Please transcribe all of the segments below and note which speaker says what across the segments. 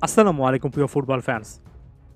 Speaker 1: আসসালামু আলাইকুম প্রিয় football fans.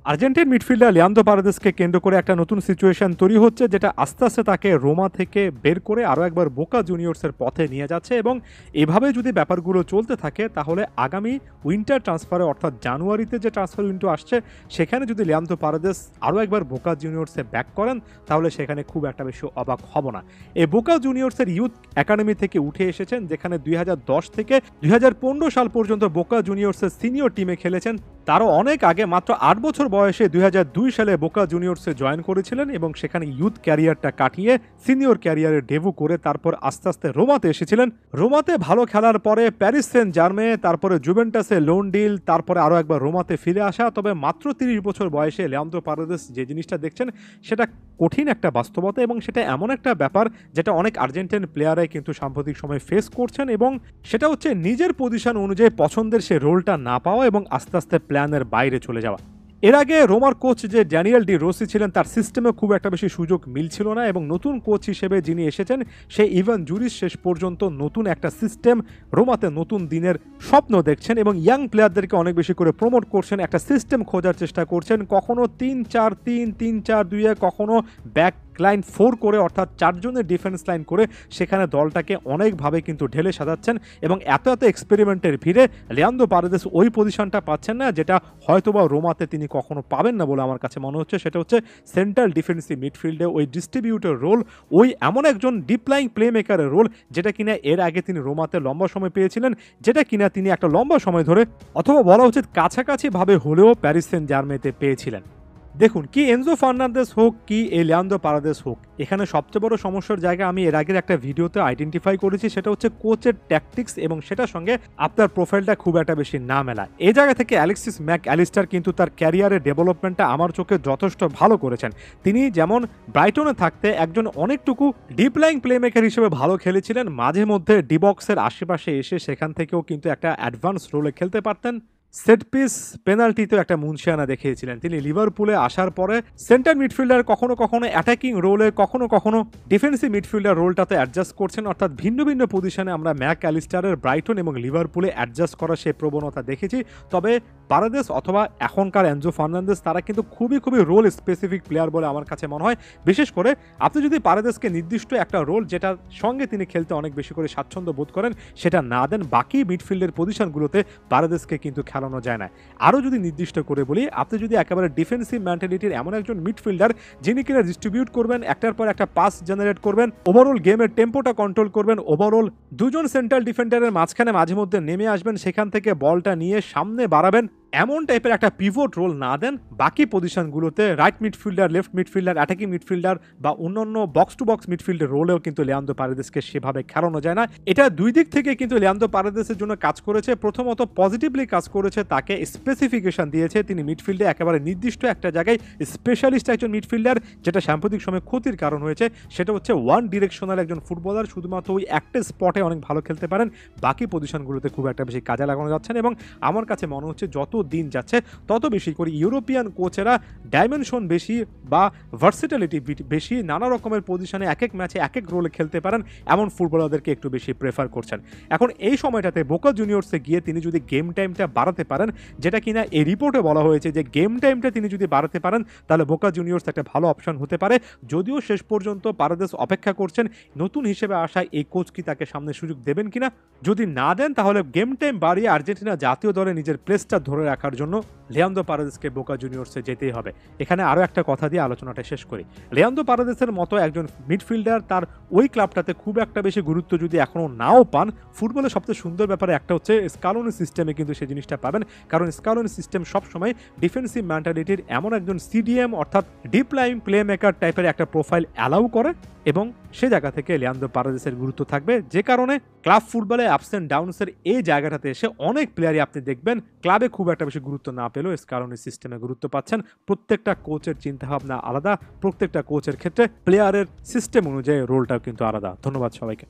Speaker 1: Argentine midfielder Leandro পারেদেসকে কেন্দ্র করে একটা নতুন সিচুয়েশন তৈরি হচ্ছে, যেটা আস্তে আস্তে তাকে রোমা থেকে বের করে আরও একবার বোকা জুনিয়র্সের পথে নিয়ে যাচ্ছে। এবং এভাবে যদি ব্যাপারগুলো চলতে থাকে তাহলে আগামী উইন্টার ট্রান্সফারে অর্থাৎ জানুয়ারিতে যে ট্রান্সফার উইন্ডো আসছে সেখানে যদি লিয়ান্দ্রো পারেদেস আরও একবার বোকা জুনিয়র্সে ব্যাক করেন তাহলে সেখানে খুব একটা বেশি অবাক হব না। এই বোকা জুনিয়র্সের ইউথ একাডেমি থেকে উঠে এসেছেন, যেখানে 2010 থেকে 2015 সাল পর্যন্ত বোকা জুনিয়র্সের সিনিয়র টিমে খেলেছেন। তারও অনেক আগে মাত্র 8 বছর বয়সে 2002 সালে বোকা জুনিয়র্সে জয়েন করেছিলেন এবং সেখানে ইউথ ক্যারিয়ারটা কাটিয়ে সিনিয়র ক্যারিয়ারে ডেবু করে তারপর আস্তে আস্তে রোমাতে এসেছিলেন। রোমাতে ভালো খেলার পরে প্যারিস সেন্ট জার্মে, তারপরে জুভেন্টাসে লোন ডিল, তারপরে আরও একবার রোমাতে ফিরে আসা। তবে মাত্র 30 বছর বয়সে লিয়ান্দ্রো পারেদেস যে জিনিসটা দেখছেন সেটা কঠিন একটা বাস্তবতা, এবং সেটা এমন একটা ব্যাপার যেটা অনেক আর্জেন্টিন প্লেয়ারাই কিন্তু সাম্প্রতিক সময় ফেস করছেন, এবং সেটা হচ্ছে নিজের পজিশন অনুযায়ী পছন্দের সে রোলটা না পাওয়া এবং আস্তে আস্তে প্ল্যানের বাইরে চলে যাওয়া। এর আগে রোমার কোচ যে ড্যানিয়েল ডি রোসি ছিলেন তার সিস্টেমে খুব একটা বেশি সুযোগ মিলছিল না, এবং নতুন কোচ হিসেবে যিনি এসেছেন সে ইভান জুরিস শেষ পর্যন্ত নতুন একটা সিস্টেম রোমাতে নতুন দিনের স্বপ্ন দেখছেন এবং ইয়াং প্লেয়ারদেরকে অনেক বেশি করে প্রমোট করছেন, একটা সিস্টেম খোঁজার চেষ্টা করছেন। কখনো 3-4-3, 3-4-2, কখনো ব্যাক লাইন 4 করে অর্থাৎ 4 জনের ডিফেন্স লাইন করে সেখানে দলটাকে অনেকভাবে কিন্তু ঢেলে সাজাচ্ছেন। এবং এত এক্সপেরিমেন্টের ভিড়ে লিয়ান্দ্রো পারেদেস ওই পজিশনটা পাচ্ছেন না যেটা হয়তোবা রোমাতে তিনি কখনো পাবেন না বলে আমার কাছে মনে হচ্ছে। সেটা হচ্ছে সেন্ট্রাল ডিফেন্সিভ মিডফিল্ডে ওই ডিস্ট্রিবিউটর রোল, ওই এমন একজন ডিপ্লাইং প্লে মেকারের রোল যেটা কিনা এর আগে তিনি রোমাতে লম্বা সময় পেয়েছিলেন, যেটা কিনা তিনি একটা লম্বা সময় ধরে, অথবা বলা উচিত কাছাকাছি ভাবে হলেও প্যারিস সেন্ট জার্মেতে পেয়েছিলেন। দেখুন, কি এনজো ফার্নান্দেস হোক কি লিয়ান্দ্রো পারেদেস হোক, এখানে সবচেয়ে বড় সমস্যার জায়গা আমি এর আগের একটা ভিডিওতে আইডেন্টিফাই করেছি, সেটা হচ্ছে কোচের ট্যাকটিক্স এবং সেটার সঙ্গে আপনার প্রোফাইলটা খুব একটা বেশি না মেলা। এই জায়গা থেকে অ্যালেক্সিস ম্যাক অ্যালিস্টার কিন্তু তার ক্যারিয়ারের ডেভেলপমেন্টটা আমার চোখে যথেষ্ট ভালো করেছেন। তিনি যেমন ব্রাইটনে থাকতে একজন অনেকটুকু ডিপলাইং প্লেমেকার হিসেবে ভালো খেলেছিলেন, মাঝে মধ্যে ডিবক্সের আশেপাশে এসে সেখান থেকেও কিন্তু একটা অ্যাডভান্স রোলে খেলতে পারতেন। সেট পিস পেনাল্টিতেও একটা মুনশিয়ানা দেখিয়েছিলেন। তিনি লিভারপুলে আসার পরে সেন্টার মিডফিল্ডার কখনো কখনো অ্যাটাকিং রোলে, কখনো কখনো ডিফেন্সিভ মিডফিল্ডার রোলটাতে অ্যাডজাস্ট করছেন, অর্থাৎ ভিন্ন ভিন্ন পজিশনে আমরা ম্যাক অ্যালিস্টারের ব্রাইটন এবং লিভারপুলে অ্যাডজাস্ট করা সেই প্রবণতা দেখেছি। তবে পারেদেস অথবা এখনকার এনজো ফার্নান্দেস তারা কিন্তু খুবই রোল স্পেসিফিক প্লেয়ার বলে আমার কাছে মনে হয়। বিশেষ করে আপনি যদি পারেদেসকে নির্দিষ্ট একটা রোল যেটার সঙ্গে তিনি খেলতে অনেক বেশি করে স্বাচ্ছন্দ্য বোধ করেন সেটা না দেন, বাকি মিডফিল্ডের পজিশনগুলোতে পারেদেসকে কিন্তু খেলানো যায় না। আরও যদি নির্দিষ্ট করে বলি, আপনি যদি একেবারে ডিফেন্সিভ মেন্টালিটির এমন একজন মিডফিল্ডার যিনি কিনা ডিস্ট্রিবিউট করবেন, একটার পর একটা পাস জেনারেট করবেন, ওভারঅল গেমের টেম্পোটা কন্ট্রোল করবেন, ওভারঅল দুজন সেন্ট্রাল ডিফেন্ডারের মাঝখানে মাঝে মধ্যে নেমে আসবেন, সেখান থেকে বলটা নিয়ে সামনে বাড়াবেন, এমন টাইপের একটা পিভট রোল না দেন, বাকি পজিশনগুলোতে right midfielder, left midfielder, attacking midfielder বা অন্যান্য বক্স টু বক্স মিডফিল্ডের রোলেও কিন্তু লিয়ান্দ্রো পারেদেসকে সেভাবে খেলানো যায় না। এটা দুই দিক থেকে কিন্তু লিয়ান্দ্রো পারেদেসের জন্য কাজ করেছে। প্রথমত পজিটিভলি কাজ করেছে, তাকে স্পেসিফিকেশন দিয়েছে তিনি মিডফিল্ডে একেবারে নির্দিষ্ট একটা জায়গায় স্পেশালিস্ট একজন মিডফিল্ডার, যেটা সাম্প্রতিক সময় ক্ষতির কারণ হয়েছে। সেটা হচ্ছে ওয়ান ডিরেকশনাল একজন ফুটবলার, শুধুমাত্র ওই একটা স্পটে অনেক ভালো খেলতে পারেন, বাকি পজিশনগুলোতে খুব একটা বেশি কাজে লাগানো যাচ্ছে না। এবং আমার কাছে মনে হচ্ছে যত দিন যাচ্ছে তত বেশি করে ইউরোপিয়ান কোচেরা ডাইমেনশন বেশি বা ভার্সিটালিটি বেশি, নানা রকমের পজিশনে এক এক ম্যাচে এক এক রোলে খেলতে পারেন এমন ফুটবলারদেরকে একটু বেশি প্রেফার করছেন। এখন এই সময়টাতে বোকা জুনিয়র্সে গিয়ে তিনি যদি গেম টাইমটা বাড়াতে পারেন, যেটা কিনা এই রিপোর্টে বলা হয়েছে যে গেম টাইমটা তিনি যদি বাড়াতে পারেন তাহলে বোকা জুনিয়র্স একটা ভালো অপশন হতে পারে। যদিও শেষ পর্যন্ত পারেদেস অপেক্ষা করছেন নতুন হিসেবে আসা এই কোচ কি তাকে সামনে সুযোগ দেবেন কিনা। যদি না দেন তাহলে গেম টাইম বাড়িয়ে আর্জেন্টিনা জাতীয় দলে নিজের প্লেসটা ধরে রাখার জন্য লিয়ান্দ্রো পারেদেসকে বোকা জুনিয়র্সে যেতেই হবে। এখানে আরও একটা কথা দিয়ে আলোচনাটা শেষ করি। লিয়ান্দ্রো পারেদেসের মতো একজন মিডফিল্ডার তার ওই ক্লাবটাতে খুব একটা বেশি গুরুত্ব যদি এখনও নাও পান, ফুটবলের সবচেয়ে সুন্দর ব্যাপারে একটা হচ্ছে স্কালোনি সিস্টেমে কিন্তু সেই জিনিসটা পাবেন, কারণ স্কালোনি সিস্টেম সবসময় ডিফেন্সিভ মেন্টালিটির এমন একজন সিডিএম অর্থাৎ ডিপ লাইন প্লে মেকার টাইপের একটা প্রোফাইল অ্যালাউ করে, এবং সে জায়গা থেকে লিয়ান্দ্রো পারেদেসের গুরুত্ব থাকবে। যে কারণে ক্লাব ফুটবলে আপস অ্যান্ড ডাউনসের এই জায়গাটাতে এসে অনেক প্লেয়ারই আপনি দেখবেন ক্লাবে খুব একটা বেশি গুরুত্ব না পেলেও স্কালোনি সিস্টেমে গুরুত্ব পাচ্ছেন। প্রত্যেকটা কোচের চিন্তাভাবনা আলাদা, প্রত্যেকটা কোচের ক্ষেত্রে প্লেয়ারের সিস্টেম অনুযায়ী রোলটাও কিন্তু আলাদা। ধন্যবাদ সবাইকে।